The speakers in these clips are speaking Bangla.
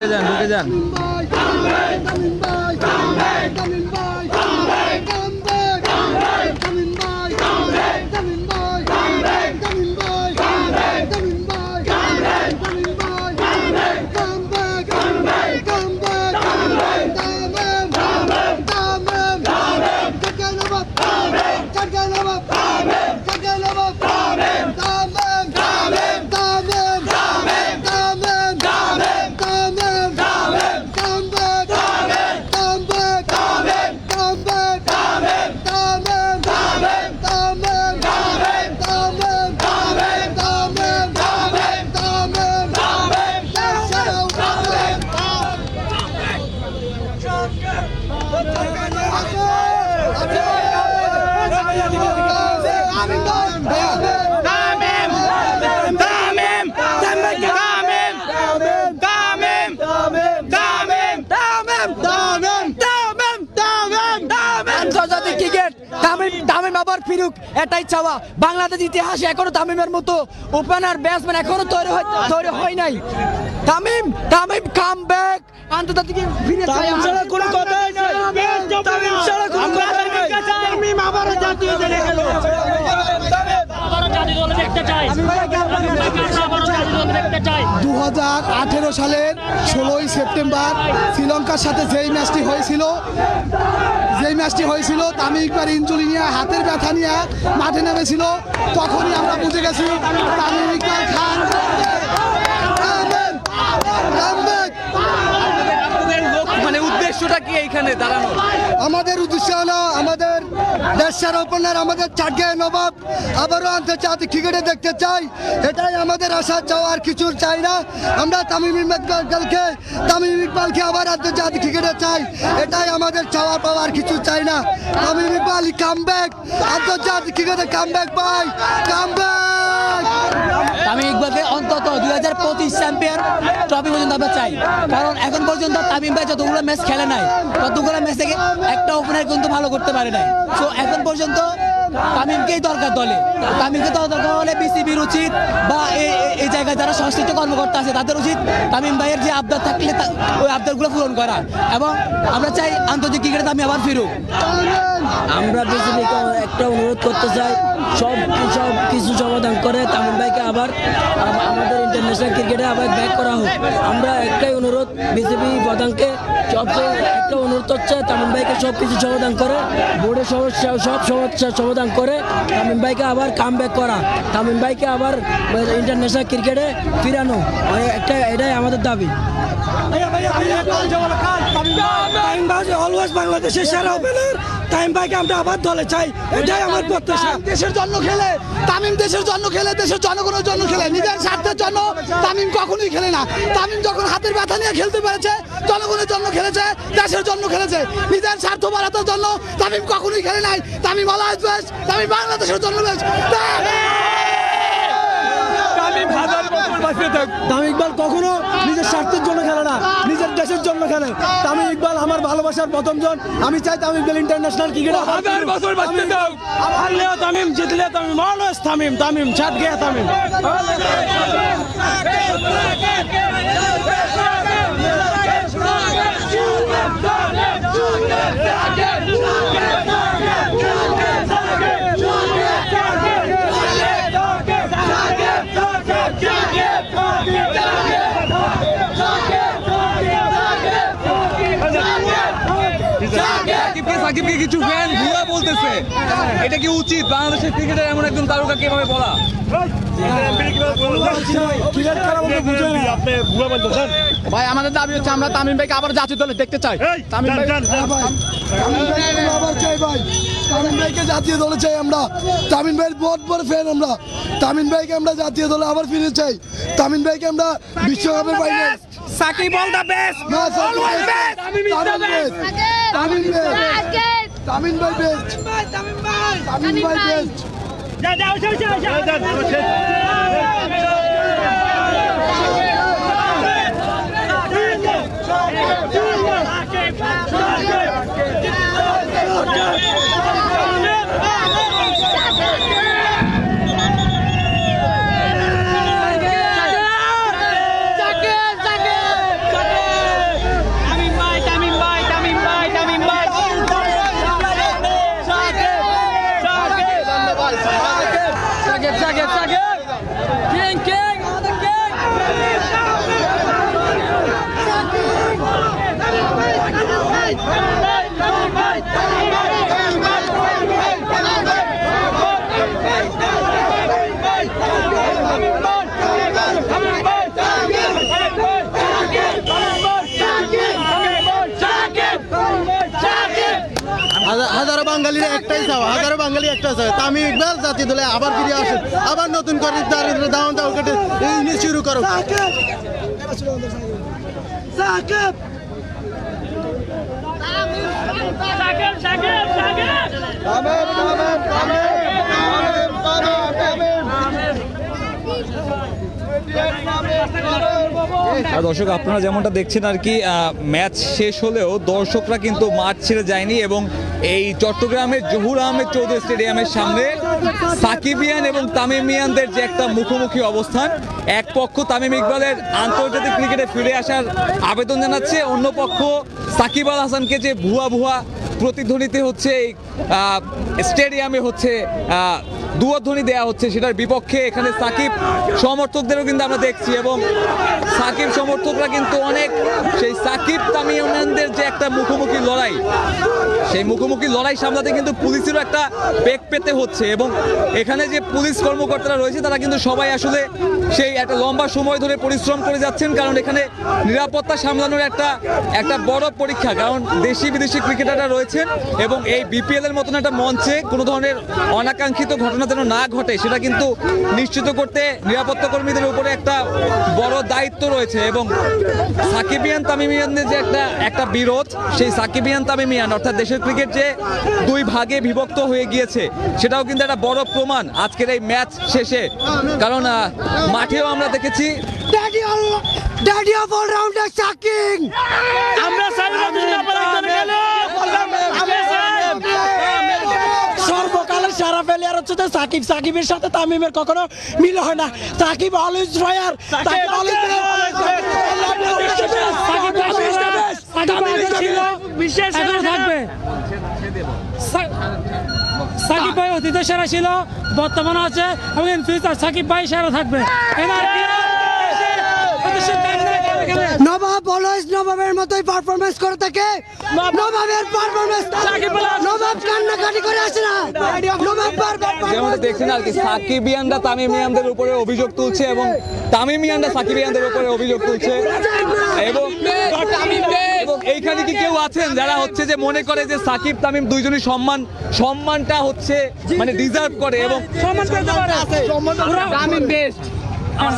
ঢুকে যান তামিম আবার ফিরুক, এটাই চাওয়া। বাংলাদেশ ইতিহাসে এখনো তামিমের মতো ওপেনার ব্যাটসম্যান এখনো তৈরি হয় নাই। তামিম কাম ব্যাক, আন্তর্জাতিক ফিরে তামিম ছাড়া কোনো কথাই নাই। তামিম ছাড়া কোনো কথাই নাই। তামিম আবারও জাতীয় দলে গেল। আবারও জাতীয় দলে দেখতে চাই। 2018 সালের 16ই সেপ্টেম্বর শ্রীলঙ্কার সাথে যেই ম্যাচটি হয়েছিল তামিম ইকবাল ইনজুরি নিয়ে হাতের ব্যথা নিয়ে মাঠে নেমেছিল, তখনই আমরা বুঝে গেছি তামিম ইকবাল খান উদ্দেশ্যটা কি এইখানে দাঁড়ানো? আমাদের উদ্দেশ্য হলো আমাদের দেশের ওপেনার আমাদের চাটগাঁয়ের নবাব আবারও আন্তর্জাতিক ক্রিকেটে দেখতে চাই। এটাই আমাদের আশা, চাওয়া, আর কিছু চাই না। আমরা তামিম ইকবালকে আবার আন্তর্জাতিক ক্রিকেটে চাই, এটাই আমাদের চাওয়া পাওয়া, আর কিছু চাই না। তামিম ইকবাল কামব্যাক, আন্তর্জাতিক ক্রিকেটে কামব্যাক পাই, কামব্যাক। তামিম ইকবালকে অন্তত 2025 চ্যাম্পিয়ন ট্রফি পর্যন্ত আমরা চাই, কারণ এখন পর্যন্ত তামিম ভাই যতগুলো ম্যাচ খেলে নাই ততগুলো ম্যাচ থেকে একটা ওপেনার কিন্তু ভালো করতে পারে নাই। তো এখন পর্যন্ত তামিমকেই দরকার দলে। তামিমকে দরকার হলে বিসিবির উচিত বা এই জায়গায় যারা সংশ্লিষ্ট কর্মকর্তা আছে তাদের উচিত তামিম ভাইয়ের যে আবদার থাকলে ওই আবদারগুলো পূরণ করা, এবং আমরা চাই আন্তর্জাতিক ক্রিকেটে তামিম আবার ফিরুক। আমরা বিসিবিকে একটা অনুরোধ করতে চাই, সব কিছু সমাধান করে তামিম ভাইকে আবার আমাদের ইন্টারন্যাশনাল ক্রিকেটে আবার ব্যাক করা হোক। আমরা একটাই অনুরোধ বিসিবি প্রধানকে, সবচেয়ে একটা অনুরোধ হচ্ছে তামিম ভাইকে সব কিছু সমাধান করে, বোর্ডের সমস্যা সব সমস্যার সমাধান করে তামিম ভাইকে আবার কাম ব্যাক করা, তামিম ভাইকে আবার ইন্টারন্যাশনাল ক্রিকেটে ফিরানো, এটাই আমাদের দাবি। অলওয়েজ বাংলাদেশের সেরা ওপেনার তামিম ভাইকে আমরা আবার দলে চাই, এটাই আমার প্রত্যাশা। দেশের জন্য খেলে তামিম, দেশের জন্য খেলে, দেশের জনগণের জন্য খেলে, নিজের স্বার্থের জন্য তামিম কখনোই খেলে না। তামিম যখন হাতের ব্যথা নিয়ে খেলতে পেরেছে, জনগণের জন্য খেলেছে, দেশের জন্য খেলেছে, নিজের স্বার্থ বাড়ানোর জন্য তামিম কখনোই খেলে নাই। তামিম অলওয়েজ বেস্ট, তামিম বাংলাদেশের জন্য বেস্ট। তামিম ইকবাল কখনো নিজের স্বার্থের জন্য খেলে না, নিজের দেশের জন্য খেলে। তামিম ইকবাল আমার ভালোবাসার প্রথম জন। আমি চাই তামিম ইকবাল ইন্টারন্যাশনাল ক্রিকেটে হারলেও তামিম, জিতলে তামিম, অলওয়েজ তামিম, সাথ গিয়ে তামিম। সাকিবকে কিছু ফ্যান ভুয়া বলতেছে, এটা কি উচিত? বাংলাদেশের ক্রিকেটের এমন একজন তারকা কিভাবে বলা? ভাই আমাদের দাবি হচ্ছে আমরা তামিম ভাইকে আবার জাতীয় দলে দেখতে চাই। তামিম ভাইকে আবার চাই ভাই, তামিম ভাইকে জাতীয় দলে চাই আমরা। তামিম ভাইয়ের বহুত বড় ফ্যান আমরা। তামিম ভাইকে আমরা জাতীয় দলে আবার ফিরে চাই। তামিম ভাইকে আমরা বিশ্বকাপের বাইরে Shakib all the best, always best, Tamim best, Tamim best, Tamim ভাই বেস্ট, তামিম ভাই বেস্ট। বাঙালির একটাই চাওয়া, হাজারো বাঙালি একটা চাওয়া, তামিম ইকবাল জাতীয় দলে আবার ফিরে আসুন, আবার নতুন করে দাওয়ান দাও কেটে শুরু করো। দর্শক আপনারা যেমনটা দেখছেন আর কি ম্যাচ শেষ হলেও দর্শকরা কিন্তু মাঠ ছেড়ে যায়নি এবং এই চট্টগ্রামের জহুর আহমেদ চৌধুরী স্টেডিয়ামের সামনে সাকিবিয়ান এবং তামিমিয়ানদের যে একটা মুখোমুখি অবস্থান, এক পক্ষ তামিম ইকবালের আন্তর্জাতিক ক্রিকেটে ফিরে আসার আবেদন জানাচ্ছে, অন্য পক্ষ সাকিব আল হাসানকে যে ভুয়া প্রতিধ্বনিতে হচ্ছে এই স্টেডিয়ামে হচ্ছে দুয়াধ্বনি দেওয়া হচ্ছে সেটার বিপক্ষে এখানে সাকিব সমর্থকদেরও কিন্তু আমরা দেখছি এবং সাকিব সমর্থকরা কিন্তু অনেক সেই সাকিব তামিমিয়ানদের যে একটা মুখোমুখি লড়াই, সেই মুখোমুখি লড়াই সামলাতে কিন্তু পুলিশেরও একটা বেগ পেতে হচ্ছে এবং এখানে যে পুলিশ কর্মকর্তারা রয়েছে তারা কিন্তু সবাই আসলে সেই একটা লম্বা সময় ধরে পরিশ্রম করে যাচ্ছেন, কারণ এখানে নিরাপত্তা সামলানোর একটা বড় পরীক্ষা, কারণ দেশি বিদেশি ক্রিকেটাররা রয়েছেন এবং এই বিপিএল এর মতন একটা মঞ্চে কোনো ধরনের অনাকাঙ্ক্ষিত ঘটনা যেন না ঘটে সেটা কিন্তু নিশ্চিত করতে নিরাপত্তা কর্মীদের উপরে একটা বড় দায়িত্ব রয়েছে এবং সাকিবিয়ান তামিমিয়ানদের যে একটা বিরোধ, সেই সাকিবিয়ান তামিমিয়ান অর্থাৎ দেশের ক্রিকেট যে দুই ভাগে বিভক্ত হয়ে গিয়েছে সেটাও কিন্তু একটা বড় প্রমাণ আজকের এই ম্যাচ শেষে, কারণ মাঠেও আমরা দেখেছি ড্যাডি অফ অলরাউন্ডার সাকিব সর্বকালের সেরা প্লেয়ার হচ্ছে সাকিব। সাকিবের সাথে তামিমের কখনো মিল হয় না। সাকিব অলওয়েজ রয়ার, সাকিব অলওয়েজ থাকবে। সাকিব ভাই অতীতে সেরা ছিল, বর্তমানে আছে এবং ইন ফিউচার সাকিব ভাই সেরা থাকবে। নবাব অলওয়েজ নবাবের মতোই পারফরমেন্স করে থাকে। নবাবের পারফরমেন্স নবাব কান্নাকাটি করে আসে না। নবাব যেমনটা দেখছেন আর কি সাকিবিয়ানরা তামিমিয়ানদের উপরে অভিযোগ তুলছে এবং তামিমিয়ানরা সাকিবিয়ানদের উপরে অভিযোগ তুলছে এবং এইখানে কি কেউ আছেন যারা হচ্ছে যে মনে করে যে সাকিব তামিম দুইজনই সম্মানটা হচ্ছে মানে ডিজার্ভ করে এবং তামিম বেস্ট,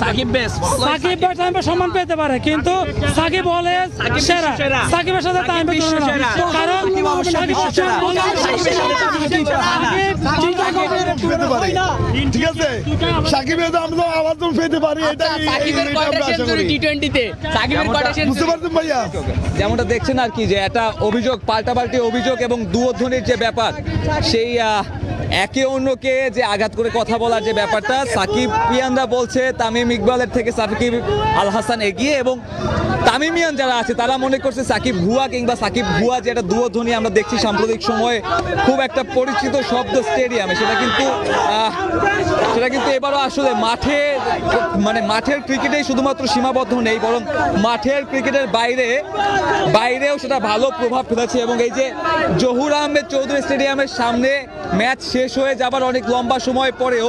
সাকিব বেস্ট, সাকিব তামিম সম্মান পেতে পারে কিন্তু সাকিব অলওয়েজ সেরা। সাকিবের সাথে তামিম সেরা, কারণ ঠিক আছে, সাকিবের তো আমরা আবার তো পেতে পারি, এটা বুঝতে পারছেন ভাইয়া। যেমনটা দেখছেন আর কি যে একটা অভিযোগ পাল্টাপাল্টি অভিযোগ এবং দুধ্বনির যে ব্যাপার, সেই একে অন্যকে যে আঘাত করে কথা বলার যে ব্যাপারটা, সাকিবিয়ানরা বলছে তামিম ইকবালের থেকে সাকিব আল হাসান এগিয়ে এবং তামিমিয়ান যারা আছে তারা মনে করছে সাকিব ভুয়া কিংবা সাকিব ভুয়া, যে একটা দুধ্বনি আমরা দেখছি সাম্প্রতিক সময়ে খুব একটা পরিচিত শব্দ স্টেডিয়ামে, সেটা কিন্তু এবারও আসলে মাঠের ক্রিকেটেই শুধুমাত্র সীমাবদ্ধ নেই, বরং মাঠের ক্রিকেটের বাইরেও সেটা ভালো প্রভাব ফেলেছে এবং এই যে জহুর আহমেদ চৌধুরী স্টেডিয়ামের সামনে ম্যাচ শেষ হয়ে যাবার অনেক লম্বা সময় পরেও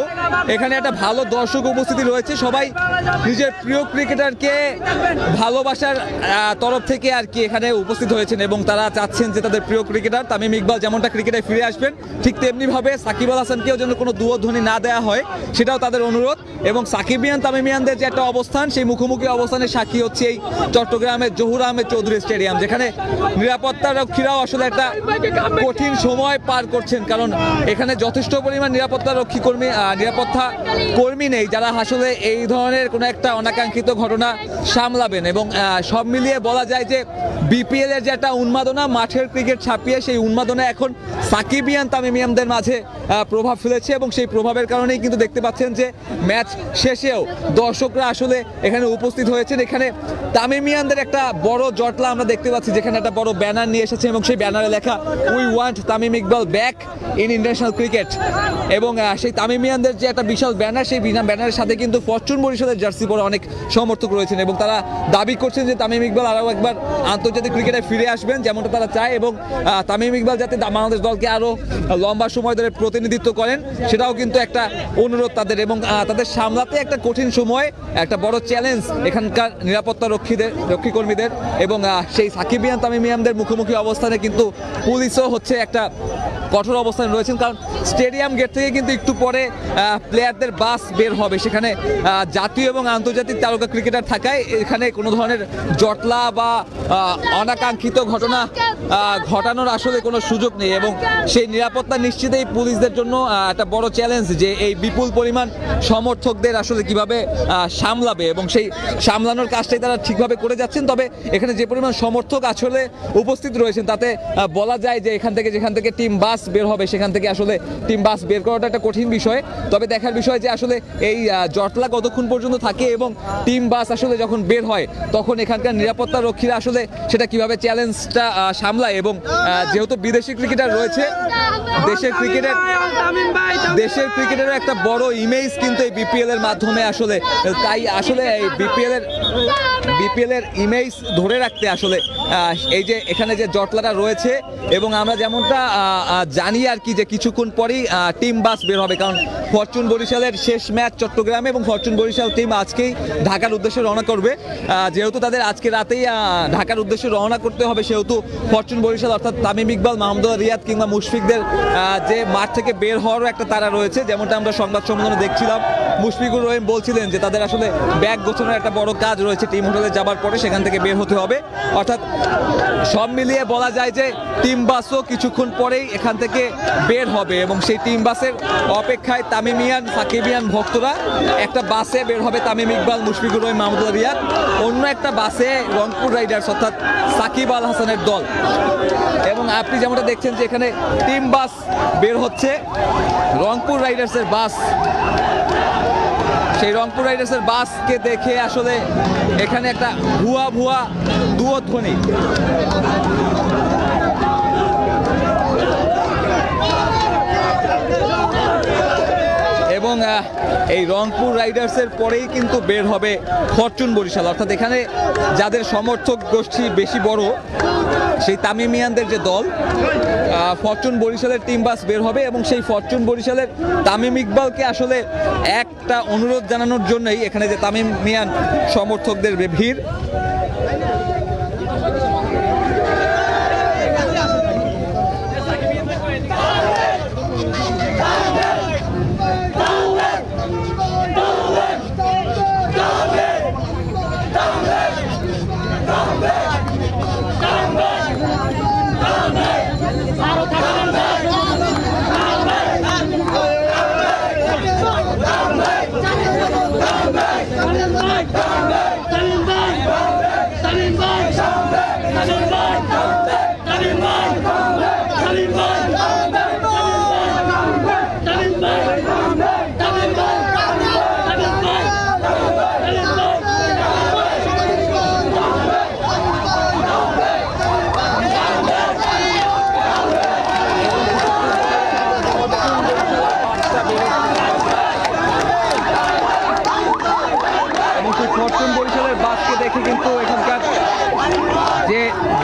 এখানে একটা ভালো দর্শক উপস্থিতি রয়েছে। সবাই নিজের প্রিয় ক্রিকেটারকে ভালোবাসার তরফ থেকে আর কি এখানে উপস্থিত হয়েছেন এবং তারা চাচ্ছেন যে তাদের প্রিয় ক্রিকেটার তামিম ইকবাল যেমনটা ক্রিকেটে ফিরে আসবেন, ঠিক তেমনিভাবে সাকিব আল হাসানকেও যেন কোনো দুধ্বনি না দেওয়া হয় সেটাও তাদের অনুরোধ এবং সাকিবিয়ান তামিমিয়ানদের যে একটা অবস্থান, সেই মুখোমুখি অবস্থানের সাক্ষী হচ্ছে এই চট্টগ্রামের জহুর আহমেদ চৌধুরী স্টেডিয়াম, যেখানে নিরাপত্তা রক্ষীরাও আসলে একটা কঠিন সময় পার করছেন, কারণ এখানে যথেষ্ট পরিমাণ নিরাপত্তা কর্মী নেই যারা আসলে এই ধরনের কোনো একটা অনাকাঙ্ক্ষিত ঘটনা সামলাবেন এবং সব মিলিয়ে বলা যায় যে বিপিএল এর যে একটা উন্মাদনা মাঠের ক্রিকেট ছাপিয়ে সেই উন্মাদনা এখন সাকিবিয়ান তামিমিয়ানদের মাঝে প্রভাব ফেলেছে এবং সেই প্রভাবের কারণেই কিন্তু দেখতে পাচ্ছেন যে ম্যাচ শেষেও দর্শকরা আসলে এখানে উপস্থিত হয়েছেন। এখানে তামিমিয়ানদের একটা বড় জটলা আমরা দেখতে পাচ্ছি, যেখানে একটা বড় ব্যানার নিয়ে এসেছে এবং সেই ব্যানারে লেখা we want Tamim Iqbal back in international cricket এবং সেই তামিমিয়ানদের যে একটা বিশাল ব্যানার, সেই ব্যানারের সাথে কিন্তু ফরচুন বরিশালের জার্সি পরে অনেক সমর্থক রয়েছেন এবং তারা দাবি করছেন করছেন যে তামিম ইকবাল আরও একবার আন্তর্জাতিক ক্রিকেটে ফিরে আসবেন, যেমনটা তারা চায়, এবং তামিম ইকবাল যাতে বাংলাদেশ দলকে আরও লম্বা সময় ধরে প্রতিনিধিত্ব করেন সেটাও কিন্তু একটা অনুরোধ তাদের। এবং তাদের সামলাতে একটা কঠিন সময়, একটা বড় চ্যালেঞ্জ এখানকার নিরাপত্তা রক্ষী কর্মীদের, এবং সেই সাকিবিয়ান তামিমিয়ানদের মুখোমুখি অবস্থানে কিন্তু পুলিশও হচ্ছে একটা কঠোর অবস্থানে রয়েছেন, কারণ স্টেডিয়াম গেট থেকে কিন্তু একটু পরে প্লেয়ারদের বাস বের হবে, সেখানে জাতীয় এবং আন্তর্জাতিক তারকা ক্রিকেটার থাকায় এখানে কোনো ধরনের জটলা বা অনাকাঙ্ক্ষিত ঘটনা ঘটানোর আসলে কোনো সুযোগ নেই। এবং সেই নিরাপত্তা নিশ্চিতেই পুলিশদের জন্য একটা বড় চ্যালেঞ্জ যে এই বিপুল পরিমাণ সমর্থকদের আসলে কিভাবে সামলাবে, এবং সেই সামলানোর কাজটাই তারা ঠিকভাবে করে যাচ্ছেন। তবে এখানে যে পরিমাণ সমর্থক আসলে উপস্থিত রয়েছেন তাতে বলা যায় যে যেখান থেকে টিম বাস বের হবে সেখান থেকে আসলে টিম বাস বের করাটা একটা কঠিন বিষয়। তবে দেখার বিষয় যে আসলে এই জটলা কতক্ষণ পর্যন্ত থাকে এবং টিম বাস আসলে যখন বের হয় তখন এখানকার নিরাপত্তা রক্ষীরা আসলে সেটা কিভাবে চ্যালেঞ্জটা সামলায়। এবং যেহেতু বিদেশি ক্রিকেটার রয়েছে, দেশের ক্রিকেটের একটা বড় ইমেজ কিন্তু এই বিপিএল এর মাধ্যমে আসলে, তাই আসলে এই বিপিএল এর ইমেজ ধরে রাখতে আসলে এই যে এখানে যে জটলাটা রয়েছে, এবং আমরা যেমনটা জানি আর কি যে কিছুক্ষণ পরেই টিম বাস বের হবে, কারণ ফরচুন বরিশালের শেষ ম্যাচ চট্টগ্রামে এবং ফরচুন বরিশাল টিম আজকেই ঢাকার উদ্দেশ্যে রওনা করবে। যেহেতু তাদের আজকে রাতেই ঢাকার উদ্দেশ্যে রওনা করতে হবে, সেহেতু ফরচুন বরিশাল অর্থাৎ তামিম ইকবাল, মাহমুদুল্লাহ রিয়াদ কিংবা মুশফিকদের যে মাঠ থেকে বের হওয়ারও একটা তাড়া রয়েছে। যেমনটা আমরা সংবাদ সম্মেলনে দেখছিলাম, মুশফিকুর রহিম বলছিলেন যে তাদের আসলে ব্যাগ গোছানোর একটা বড় কাজ রয়েছে, টিম হোটেলে যাবার পরে সেখান থেকে বের হতে হবে। অর্থাৎ সব মিলিয়ে বলা যায় যে টিম বাসও কিছুক্ষণ পরেই এখান থেকে বের হবে, এবং সেই টিম বাসের অপেক্ষায় তামিমিয়ান সাকিবিয়ান ভক্তরা। একটা বাসে বের হবে তামিম ইকবাল, মুশফিকুর রহিম, মাহমুদুল্লাহ রিয়াদ, অন্য একটা বাসে রংপুর রাইডার্স অর্থাৎ সাকিব আল হাসানের দল। এবং আপনি যেমনটা দেখছেন যে এখানে টিম বাস বের হচ্ছে, রংপুর রাইডার্সের বাস। সেই রংপুর রাইডার্সের বাসকে দেখে আসলে এখানে একটা ভুয়া দুয়োধ্বনি। এবং এই রংপুর রাইডার্সের পরেই কিন্তু বের হবে ফরচুন বরিশাল, অর্থাৎ এখানে যাদের সমর্থক গোষ্ঠী বেশি বড় সেই তামিমিয়ানদের যে দল, ফরচুন বরিশালের টিম বাস বের হবে। এবং সেই ফরচুন বরিশালের তামিম ইকবালকে আসলে একটা অনুরোধ জানানোর জন্যই এখানে যে তামিমিয়ান সমর্থকদের ভিড়।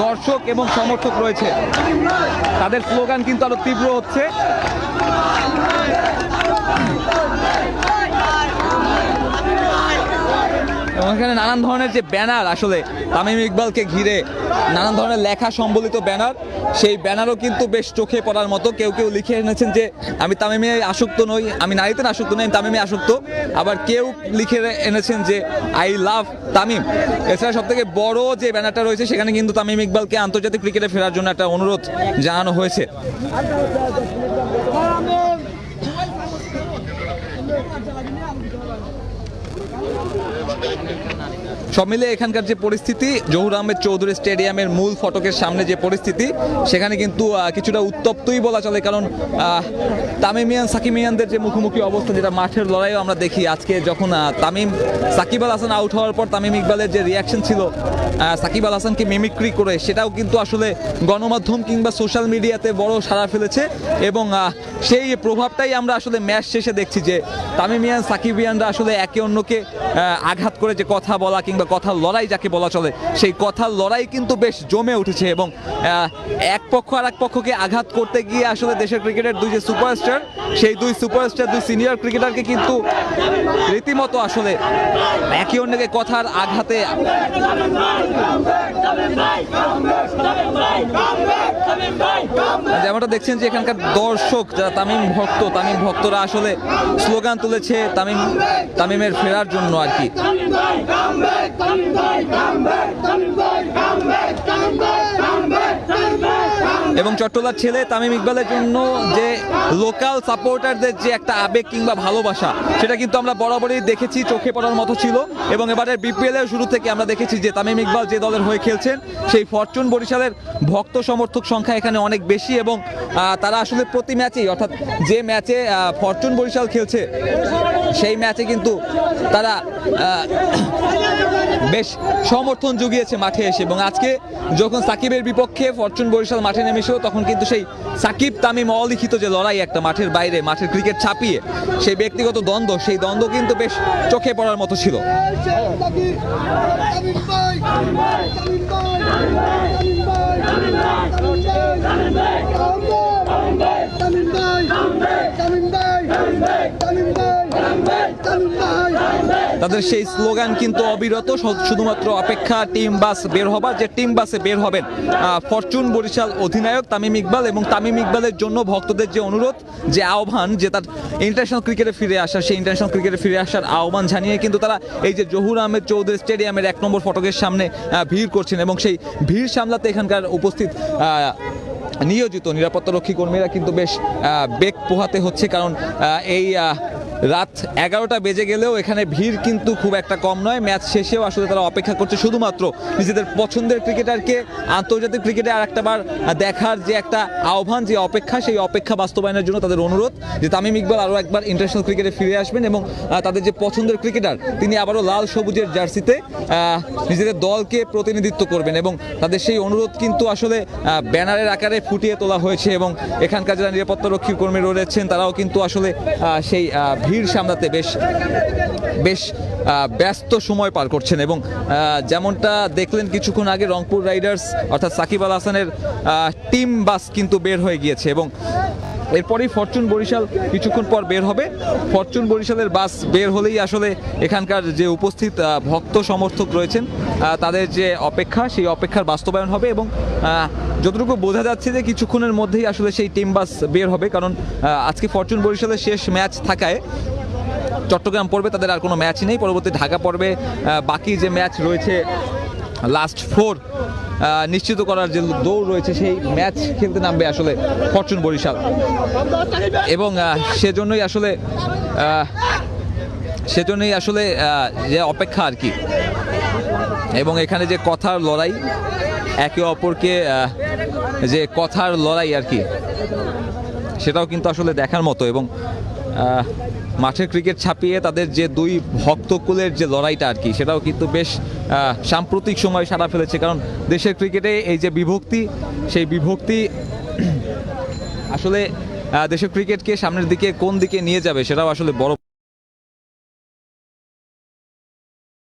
দর্শক এবং সমর্থক রয়েছে তাদের স্লোগান কিন্তু আরো তীব্র হচ্ছে। এবং এখানে নানান ধরনের যে ব্যানার আসলে তামিম ইকবালকে ঘিরে নানান ধরনের লেখা সম্বলিত ব্যানার, সেই ব্যানারও কিন্তু বেশ চোখে পড়ার মতো। কেউ লিখে এনেছেন যে আমি তামিমে আসক্ত নই, আমি নারীতে আসক্ত নই, আমি তামিমে আসক্ত। আবার কেউ লিখে এনেছেন যে আই লাভ তামিম। এছাড়া সব থেকে বড় যে ব্যানারটা রয়েছে সেখানে কিন্তু তামিম ইকবালকে আন্তর্জাতিক ক্রিকেটে ফেরার জন্য একটা অনুরোধ জানানো হয়েছে। সব মিলে এখানকার যে পরিস্থিতি, জহুর আহমেদ চৌধুরী স্টেডিয়ামের মূল ফটকের সামনে যে পরিস্থিতি, সেখানে কিন্তু কিছুটা উত্তপ্তই বলা চলে। কারণ তামিমিয়ান সাকিমিয়ানদের যে মুখোমুখি অবস্থা, যেটা মাঠের লড়াইও আমরা দেখি আজকে যখন সাকিব আল হাসান আউট হওয়ার পর তামিম ইকবালের যে রিয়াকশন ছিল সাকিব আল হাসানকে মিমিক্রি করে, সেটাও কিন্তু আসলে গণমাধ্যম কিংবা সোশ্যাল মিডিয়াতে বড় সাড়া ফেলেছে। এবং সেই প্রভাবটাই আমরা আসলে ম্যাচ শেষে দেখছি যে তামিমিয়ান সাকিবিয়ানরা আসলে একে অন্যকে আঘাত করে যে কথা বলা কিংবা কিংবা কথার লড়াই যাকে বলা চলে, সেই কথার লড়াই কিন্তু বেশ জমে উঠেছে এবং এক পক্ষ আর এক পক্ষকে আঘাত করতে গিয়ে আসলে দেশের ক্রিকেটের দুই যে সুপারস্টার, সেই দুই সুপারস্টার, দুই সিনিয়র ক্রিকেটারকে কিন্তু রীতিমতো আসলে একে অন্যকে কথার আঘাতে যেমনটা দেখছেন যে এখানকার দর্শক যারা তামিম ভক্তরা আসলে স্লোগান তুলেছে তামিমের ফেরার জন্য আর কি। এবং চট্টলার ছেলে তামিম ইকবালের জন্য যে লোকাল সাপোর্টারদের যে একটা আবেগ কিংবা ভালোবাসা, সেটা কিন্তু আমরা বরাবরই দেখেছি, চোখে পড়ার মতো ছিল। এবং এবারের বিপিএলের শুরু থেকে আমরা দেখেছি যে তামিম ইকবাল যে দলের হয়ে খেলছেন, সেই ফরচুন বরিশালের ভক্ত সমর্থক সংখ্যা এখানে অনেক বেশি এবং তারা আসলে প্রতি ম্যাচেই, অর্থাৎ যে ম্যাচে ফরচুন বরিশাল খেলছে সেই ম্যাচে কিন্তু তারা বেশ সমর্থন জুগিয়েছে মাঠে এসে। এবং আজকে যখন সাকিবের বিপক্ষে ফরচুন বরিশাল মাঠে নেমেছিল, তখন কিন্তু সেই সাকিব তামিম অলিখিত যে লড়াই, একটা মাঠের বাইরে মাঠের ক্রিকেট ছাপিয়ে সেই ব্যক্তিগত দ্বন্দ্ব, সেই দ্বন্দ্ব কিন্তু বেশ চোখে পড়ার মতো ছিল। তাদের সেই স্লোগান কিন্তু অবিরত, শুধুমাত্র অপেক্ষা টিম বাস বের হবার, যে টিম বাসে বের হবেন ফরচুন বরিশাল অধিনায়ক তামিম ইকবাল। এবং তামিম ইকবালের জন্য ভক্তদের যে অনুরোধ, যে আহ্বান, যে তার ইন্টারন্যাশনাল ক্রিকেটে ফিরে আসার, সেই ইন্টারন্যাশনাল ক্রিকেটে ফিরে আসার আহ্বান জানিয়ে কিন্তু তারা এই যে জহুর আহমেদ চৌধুরী স্টেডিয়ামের 1 নম্বর ফটকের সামনে ভিড় করছেন। এবং সেই ভিড় সামলাতে এখানকার উপস্থিত নিয়োজিত নিরাপত্তারক্ষী কর্মীরা কিন্তু বেশ বেগ পোহাতে হচ্ছে, কারণ এই রাত 11টা বেজে গেলেও এখানে ভিড় কিন্তু খুব একটা কম নয়। ম্যাচ শেষেও আসলে তারা অপেক্ষা করছে শুধুমাত্র নিজেদের পছন্দের ক্রিকেটারকে আন্তর্জাতিক ক্রিকেটে আর একটাবার দেখার যে একটা আহ্বান, যে অপেক্ষা, সেই অপেক্ষা বাস্তবায়নের জন্য তাদের অনুরোধ যে তামিম ইকবাল আরও একবার ইন্টারন্যাশনাল ক্রিকেটে ফিরে আসবেন এবং তাদের যে পছন্দের ক্রিকেটার তিনি আবারও লাল সবুজের জার্সিতে নিজেদের দলকে প্রতিনিধিত্ব করবেন। এবং তাদের সেই অনুরোধ কিন্তু আসলে ব্যানারের আকারে ফুটিয়ে তোলা হয়েছে এবং এখানকার যারা নিরাপত্তারক্ষী কর্মী রয়েছেন তারাও কিন্তু আসলে সেই ভিড় সামলাতে বেশ ব্যস্ত সময় পার করছেন। এবং যেমনটা দেখলেন কিছুক্ষণ আগে, রংপুর রাইডার্স অর্থাৎ সাকিব আল হাসানের টিম বাস কিন্তু বের হয়ে গিয়েছে এবং এরপরেই ফরচুন বরিশাল কিছুক্ষণ পর বের হবে। ফরচুন বরিশালের বাস বের হলেই আসলে এখানকার যে উপস্থিত ভক্ত সমর্থক রয়েছেন তাদের যে অপেক্ষা, সেই অপেক্ষার বাস্তবায়ন হবে। এবং যতটুকু বোঝা যাচ্ছে যে কিছুক্ষণের মধ্যেই আসলে সেই টিম বাস বের হবে, কারণ আজকে ফরচুন বরিশালের শেষ ম্যাচ থাকায় চট্টগ্রাম পর্বে তাদের আর কোনো ম্যাচ নেই। পরবর্তী ঢাকা পর্বে বাকি যে ম্যাচ রয়েছে, লাস্ট 4 নিশ্চিত করার যে দৌড় রয়েছে, সেই ম্যাচ খেলতে নামবে আসলে ফরচুন বরিশাল। এবং সেজন্যই আসলে যে অপেক্ষা আর কি, এবং এখানে যে কথার লড়াই, একে অপরকে যে কথার লড়াই আর কি, সেটাও কিন্তু আসলে দেখার মতো। এবং মাঠের ক্রিকেট ছাপিয়ে তাদের যে দুই ভক্তকুলের যে লড়াইটা আর কি, সেটাও কিন্তু বেশ সাম্প্রতিক সময় সাড়া ফেলেছে। কারণ দেশের ক্রিকেটে এই যে বিভক্তি, সেই বিভক্তি আসলে দেশের ক্রিকেটকে সামনের দিকে কোন দিকে নিয়ে যাবে, সেটাও আসলে বড়